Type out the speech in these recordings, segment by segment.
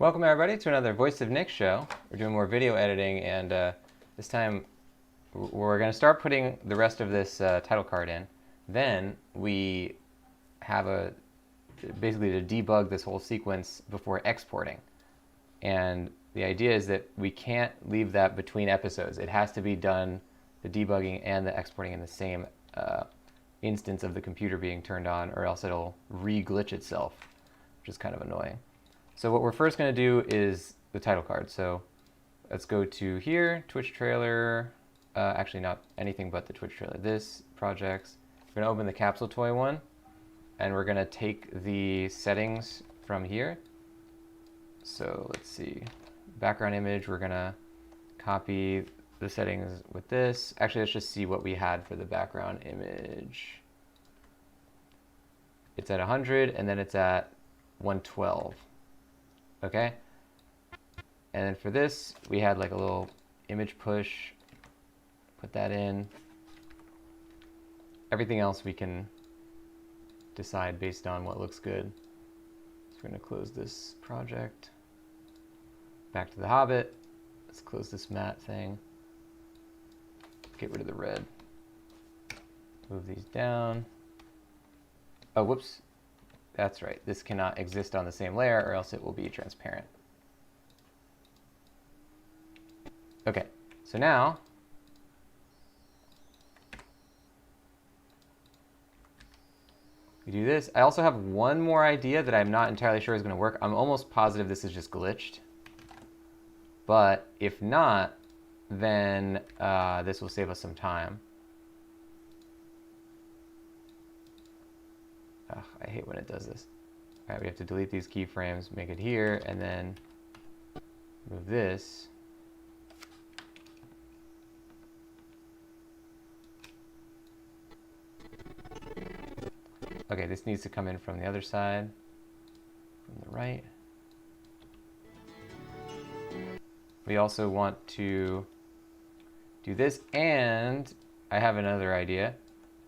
Welcome everybody to another Voice of Nick show. We're doing more video editing, and this time we're going to start putting the rest of this title card in. Then we have basically to debug this whole sequence before exporting. And the idea is that we can't leave that between episodes. It has to be done, the debugging and the exporting, in the same instance of the computer being turned on, or else it'll re-glitch itself, which is kind of annoying. So what we're first going to do is the title card. So let's go to here, Twitch trailer, actually not anything but the Twitch trailer. This, projects. We're going to open the capsule toy one, and we're going to take the settings from here. So let's see, background image, we're going to copy the settings with this. Actually, let's just see what we had for the background image. It's at 100, and then it's at 112. Okay, and then for this, we had like a little image push, put that in. Everything else we can decide based on what looks good. So we're going to close this project. Back to the Hobbit. Let's close this matte thing. Get rid of the red. Move these down. Oh, whoops. That's right, this cannot exist on the same layer or else it will be transparent. Okay, so now we do this. I also have one more idea that I'm not entirely sure is going to work. I'm almost positive this is just glitched. But if not, then this will save us some time. Ugh, I hate when it does this. All right, we have to delete these keyframes, make it here, and then move this. Okay, this needs to come in from the other side, from the right. We also want to do this, and I have another idea,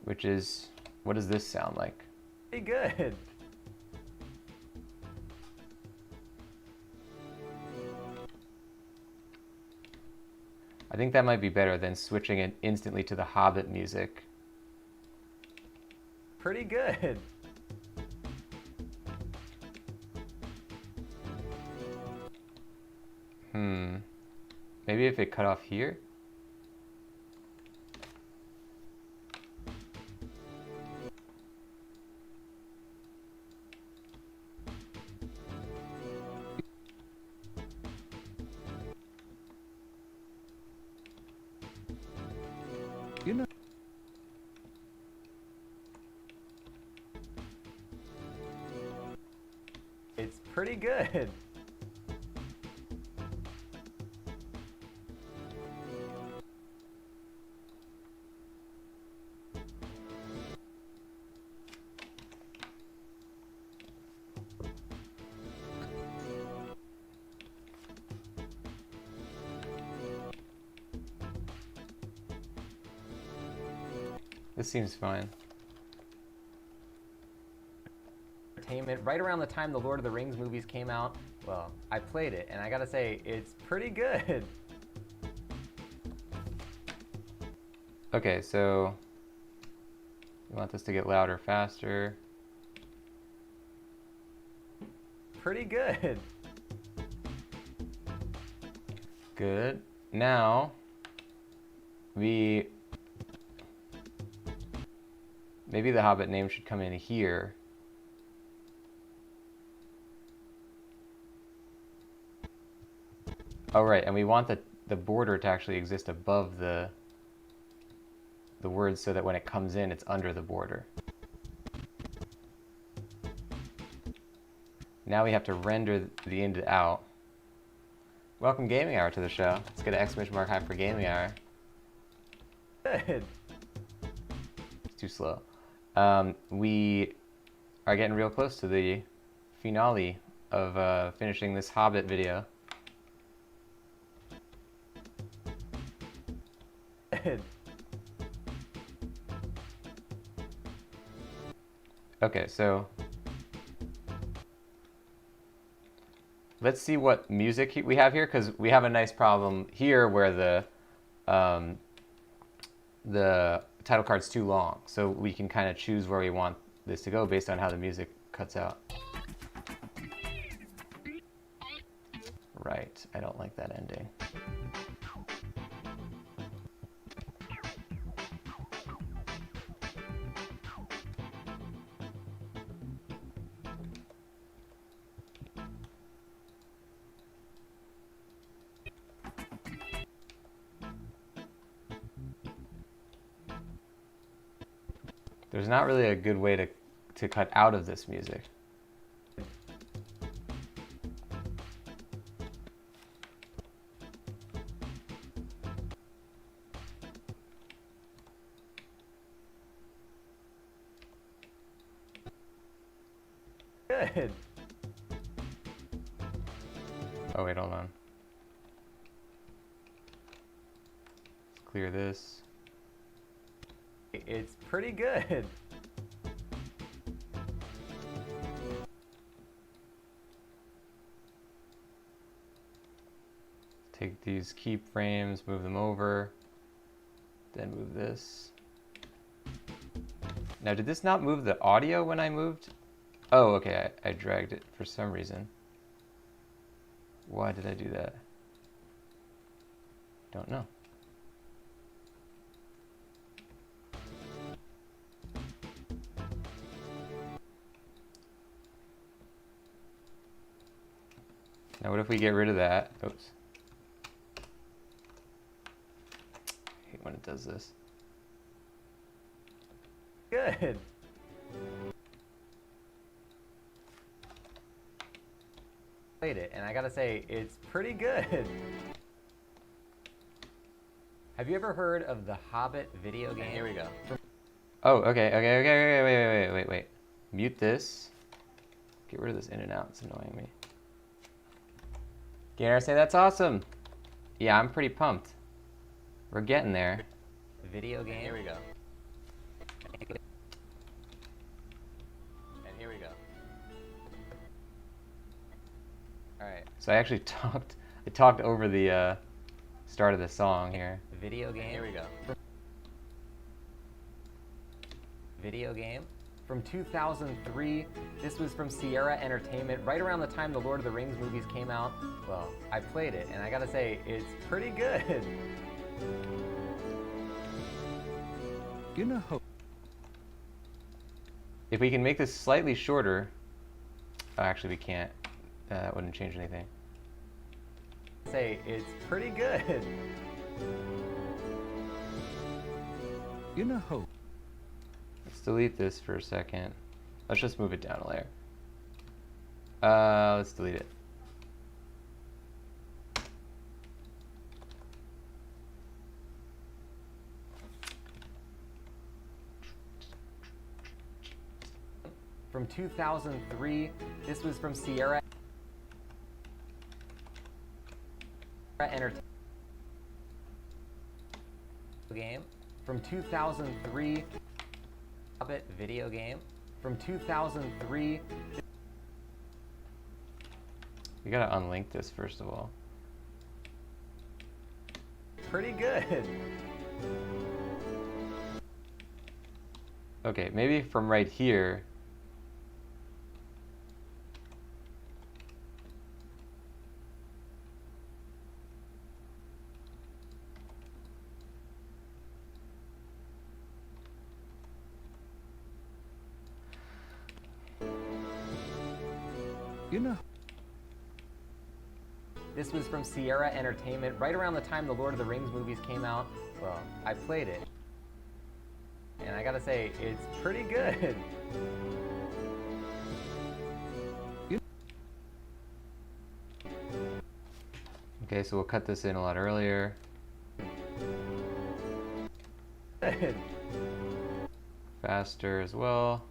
which is, what does this sound like? Pretty good. I think that might be better than switching it instantly to the Hobbit music. Pretty good. Maybe if it cut off here? You know, It's pretty good. This seems fine. Entertainment. Right around the time the Lord of the Rings movies came out, well, I played it, and I gotta say, it's pretty good. Okay, so we want this to get louder, faster. Pretty good. Good. Now, maybe the Hobbit name should come in here. Oh, right, and we want the border to actually exist above the words so that when it comes in, it's under the border. Now we have to render the in to out. Welcome Gaming Hour to the show. Let's get an exclamation mark high for Gaming Hour. Good. It's too slow. We are getting real close to the finale of finishing this Hobbit video. Okay, so let's see what music we have here, because we have a nice problem here where the title card's too long. So we can kind of choose where we want this to go based on how the music cuts out. Right, I don't like that ending. There's not really a good way to cut out of this music. Good. Oh wait, hold on. Let's clear this. It's pretty good. Take these keyframes, move them over, then move this. Now, did this not move the audio when I moved? Oh, okay, I dragged it for some reason. Why did I do that? Don't know. Now what if we get rid of that? Oops. I hate when it does this. Good. Played it, and I gotta say, it's pretty good. Have you ever heard of the Hobbit video game? Here we go. Oh, okay, wait. Mute this. Get rid of this in and out, it's annoying me. Gainer, say that's awesome. Yeah, I'm pretty pumped. We're getting there. Video game. Here we go. And here we go. All right. So I actually talked over the start of the song here. Video game. Here we go. Video game. From 2003, this was from Sierra Entertainment, right around the time the Lord of the Rings movies came out. Well, I played it, and I gotta say, it's pretty good. You know how. If we can make this slightly shorter, actually we can't. That wouldn't change anything. Say, it's pretty good. You know how. Let's delete this for a second. Let's just move it down a layer. Let's delete it. From 2003, this was from Sierra Entertainment. Game. From 2003. Hobbit video game. From 2003. We gotta unlink this first of all. Pretty good. Okay, maybe from right here. You know. This was from Sierra Entertainment, right around the time the Lord of the Rings movies came out. Well, I played it. And I gotta say, it's pretty good. Okay, so we'll cut this in a lot earlier. Faster as well.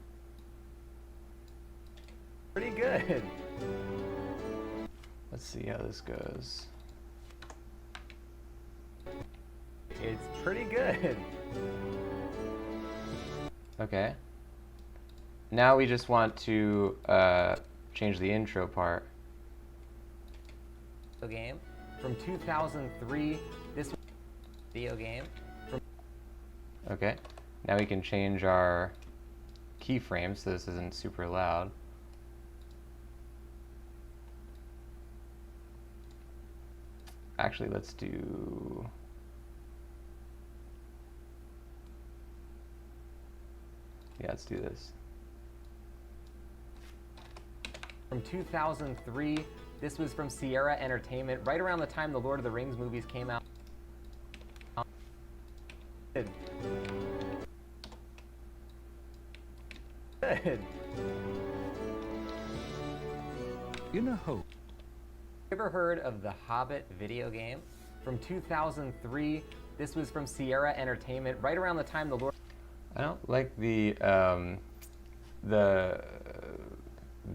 Pretty good. Let's see how this goes. It's pretty good. Okay. Now we just want to change the intro part. game from 2003. This video game from Okay, now we can change our keyframes so this isn't super loud. Actually, let's do... Yeah, let's do this. from 2003. This was from Sierra Entertainment, right around the time the Lord of the Rings movies came out. Good. In a hope. Ever heard of the Hobbit video game? From 2003. This was from Sierra Entertainment, right around the time the Lord... I don't like the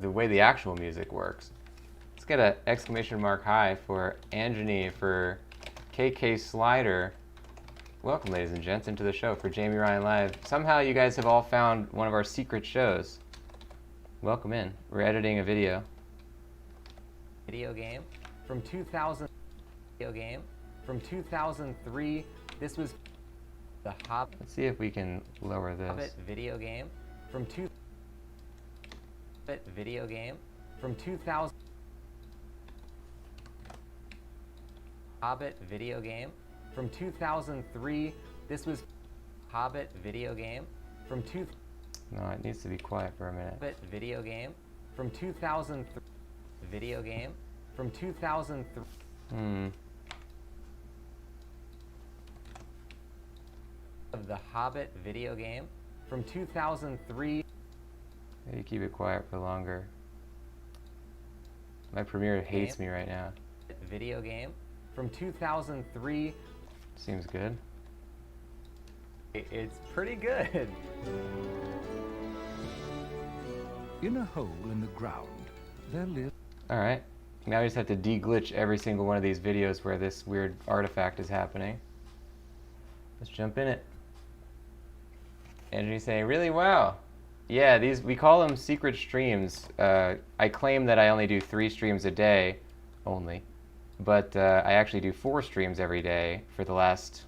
way the actual music works. Let's get an exclamation mark high for Anjani, for KK Slider. Welcome, ladies and gents, into the show for Jamie Ryan Live. Somehow you guys have all found one of our secret shows. Welcome in. We're editing a video. Video game from 2000. Video game from 2003. This was the Hobbit. Let's see if we can lower this. Hobbit video game from video game from 2000. Hobbit video game from 2003. This was Hobbit video game from No, it needs to be quiet for a minute. Hobbit video game from 2003. Video game from 2003. Of the Hobbit video game from 2003. Maybe keep it quiet for longer. My Premiere hates me right now. Video game from 2003. Seems good. It's pretty good. In a hole in the ground, there lives... Alright, now we just have to de-glitch every single one of these videos where this weird artifact is happening. Let's jump in it. Andrew's saying, really? Wow. Yeah, these, we call them secret streams. I claim that I only do 3 streams a day, only. But I actually do 4 streams every day for the last,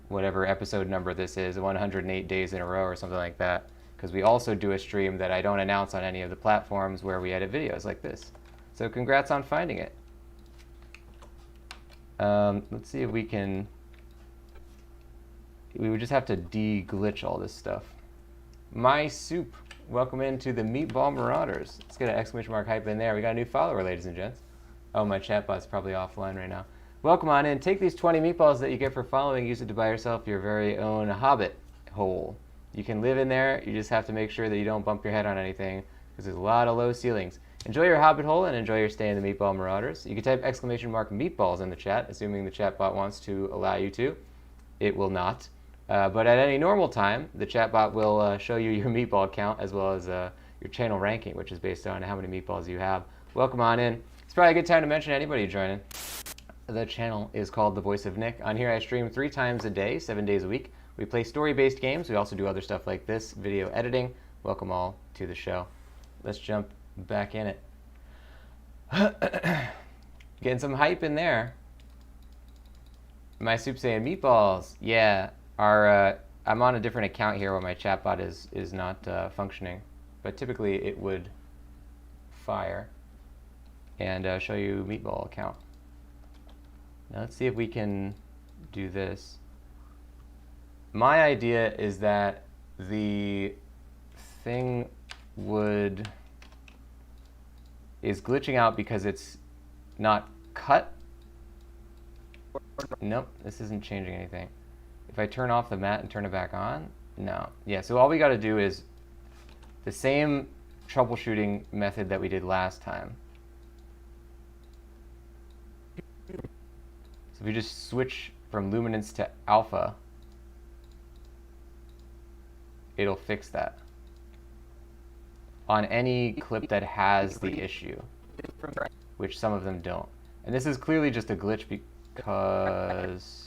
whatever episode number this is, 108 days in a row or something like that. Because we also do a stream that I don't announce on any of the platforms where we edit videos like this. So congrats on finding it. Let's see if we can... We would just have to de-glitch all this stuff. My Soup, welcome into the Meatball Marauders. Let's get an exclamation mark hype in there. We got a new follower, ladies and gents. Oh, my chatbot's probably offline right now. Welcome on in. Take these 20 meatballs that you get for following. Use it to buy yourself your very own Hobbit hole. You can live in there. You just have to make sure that you don't bump your head on anything because there's a lot of low ceilings. Enjoy your Hobbit hole and enjoy your stay in the Meatball Marauders. You can type exclamation mark meatballs in the chat, assuming the chatbot wants to allow you to. It will not. But at any normal time, the chatbot will show you your meatball count as well as your channel ranking, which is based on how many meatballs you have. Welcome on in. It's probably a good time to mention anybody joining. The channel is called The Voice of Nick. On here I stream 3 times a day, 7 days a week. We play story-based games. We also do other stuff like this, video editing. Welcome all to the show. Let's jump back in it. Getting some hype in there. My Soup saying meatballs. Yeah. I'm on a different account here where my chatbot is not functioning, but typically it would fire and show you meatball account. Now let's see if we can do this. My idea is that the thing is glitching out because it's not cut. Nope, this isn't changing anything. If I turn off the mat and turn it back on, no. Yeah, so all we got to do is the same troubleshooting method that we did last time. So if we just switch from luminance to alpha, it'll fix that on any clip that has the issue, which some of them don't. And this is clearly just a glitch because...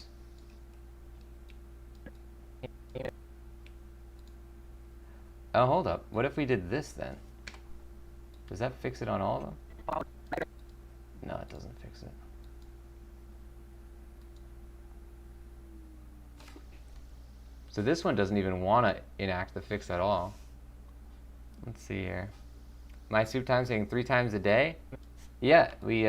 Oh, hold up. What if we did this then? Does that fix it on all of them? No, it doesn't fix So this one doesn't even want to enact the fix at all. Let's see here. My soup time saying 3 times a day. Yeah, we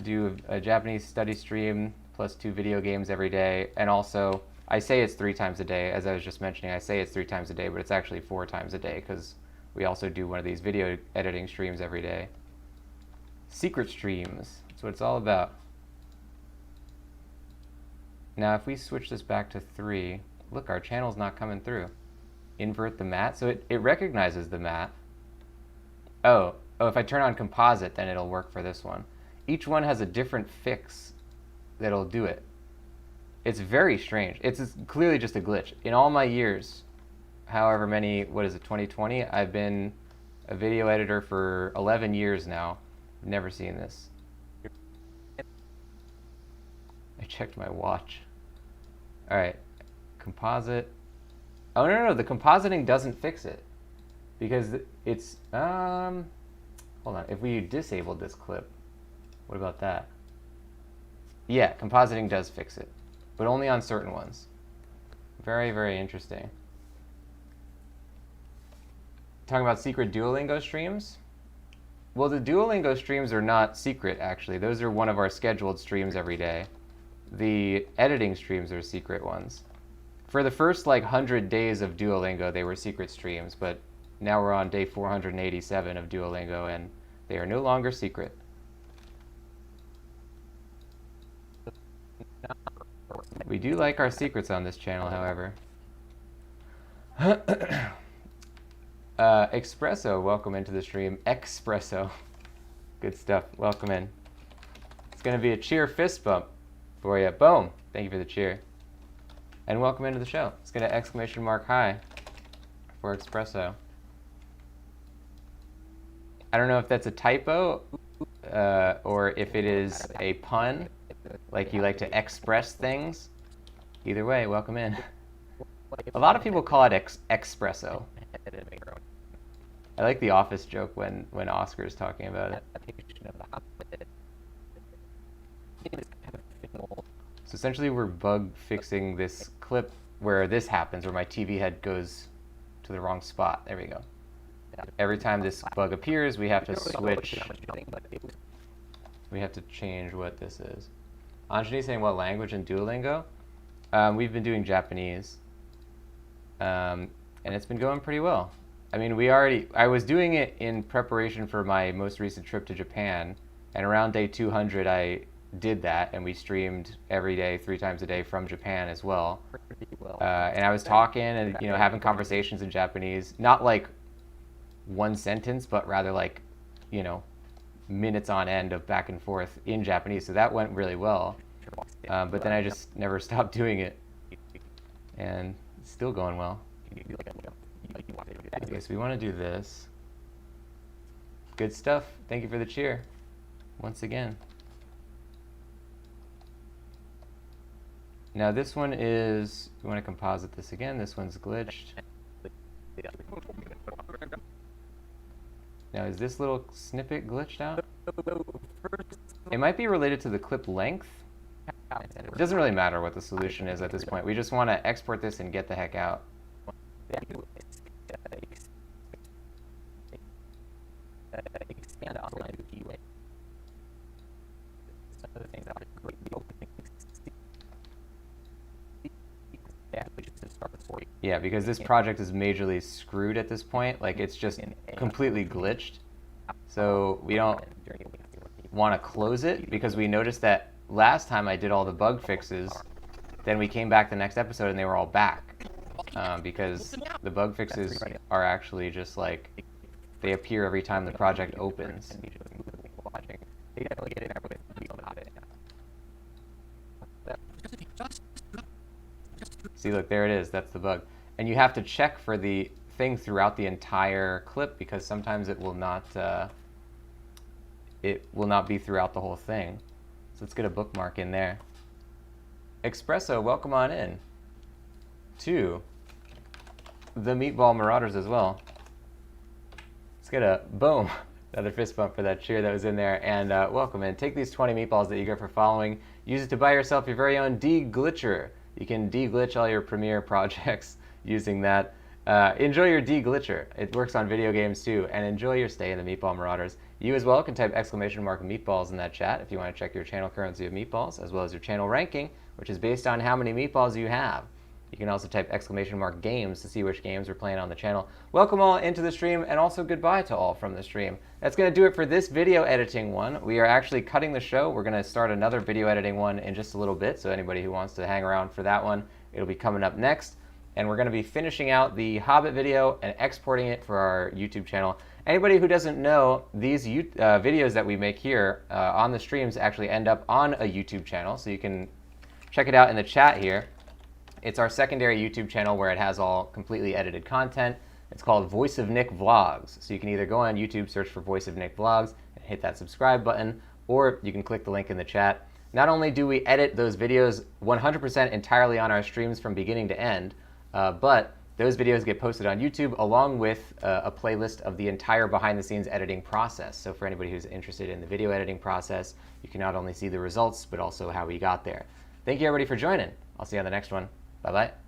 do a Japanese study stream plus 2 video games every day. And also, I say it's 3 times a day, as I was just mentioning. I say it's 3 times a day, but it's actually 4 times a day because we also do one of these video editing streams every day. Secret streams. That's what it's all about. Now, if we switch this back to 3, look, our channel's not coming through. Invert the mat. So it recognizes the mat. Oh, if I turn on composite, then it'll work for this one. Each one has a different fix that'll do it. It's very strange. It's clearly just a glitch. In all my years, however many, 2020? I've been a video editor for 11 years now. Never seen this. I checked my watch. All right, composite. Oh, no, the compositing doesn't fix it because it's, hold on. If we disabled this clip, what about that? Yeah, compositing does fix it, but only on certain ones. Very, very interesting. Talking about secret Duolingo streams? Well, the Duolingo streams are not secret, actually. Those are one of our scheduled streams every day. The editing streams are secret ones. For the first 100 days of Duolingo, they were secret streams, but now we're on day 487 of Duolingo, and they are no longer secret. We do like our secrets on this channel, however. Espresso, welcome into the stream. Espresso. Good stuff. Welcome in. It's going to be a cheer fist bump for you. Boom. Thank you for the cheer. And welcome into the show. It's going to exclamation mark hi for Espresso. I don't know if that's a typo or if it is a pun, like you like to express things. Either way, welcome in. A lot of people call it espresso. I like the Office joke when Oscar's talking about it. So essentially we're bug fixing this clip where this happens, where my TV head goes to the wrong spot. There we go. Every time this bug appears, we have to switch. We have to change what this is. Anjani saying what language in Duolingo? We've been doing Japanese. And it's been going pretty well. I mean, I was doing it in preparation for my most recent trip to Japan, and around day 200 I did that, and we streamed every day, 3 times a day from Japan as well. And I was talking and having conversations in Japanese, not like one sentence, but rather like, minutes on end of back and forth in Japanese. So that went really well. But then I just never stopped doing it, and it's still going well. Okay, so we want to do this. Good stuff. Thank you for the cheer. Once again. Now this one is, we want to composite this again. This one's glitched. Now is this little snippet glitched out? It might be related to the clip length. It doesn't really matter what the solution is at this point. We just want to export this and get the heck out. Yeah, because this project is majorly screwed at this point. Like, it's just completely glitched. So we don't want to close it because we noticed that last time I did all the bug fixes, then we came back the next episode and they were all back. Because the bug fixes are actually just like, they appear every time the project opens. See, look, there it is. That's the bug. And you have to check for the thing throughout the entire clip because sometimes it will not be throughout the whole thing. So let's get a bookmark in there. Espresso, welcome on in to the Meatball Marauders as well. Let's get a boom, another fist bump for that cheer that was in there, and welcome in. Take these 20 meatballs that you get for following. Use it to buy yourself your very own D-Glitcher. You can de-glitch all your Premiere projects using that. Enjoy your de-glitcher. It works on video games too. And enjoy your stay in the Meatball Marauders. You as well can type !meatballs in that chat if you want to check your channel currency of meatballs, as well as your channel ranking, which is based on how many meatballs you have. You can also type !games to see which games we're playing on the channel. Welcome all into the stream, and also goodbye to all from the stream. That's going to do it for this video editing one. We are actually cutting the show. We're going to start another video editing one in just a little bit, so anybody who wants to hang around for that one, it'll be coming up next. And we're going to be finishing out the Hobbit video and exporting it for our YouTube channel. Anybody who doesn't know, these videos that we make here on the streams actually end up on a YouTube channel, so you can check it out in the chat here. It's our secondary YouTube channel where it has all completely edited content. It's called Voice of Nick Vlogs. So you can either go on YouTube, search for Voice of Nick Vlogs, and hit that subscribe button, or you can click the link in the chat. Not only do we edit those videos 100% entirely on our streams from beginning to end, but those videos get posted on YouTube along with a playlist of the entire behind-the-scenes editing process. So for anybody who's interested in the video editing process, you can not only see the results, but also how we got there. Thank you everybody for joining. I'll see you on the next one. Bye-bye.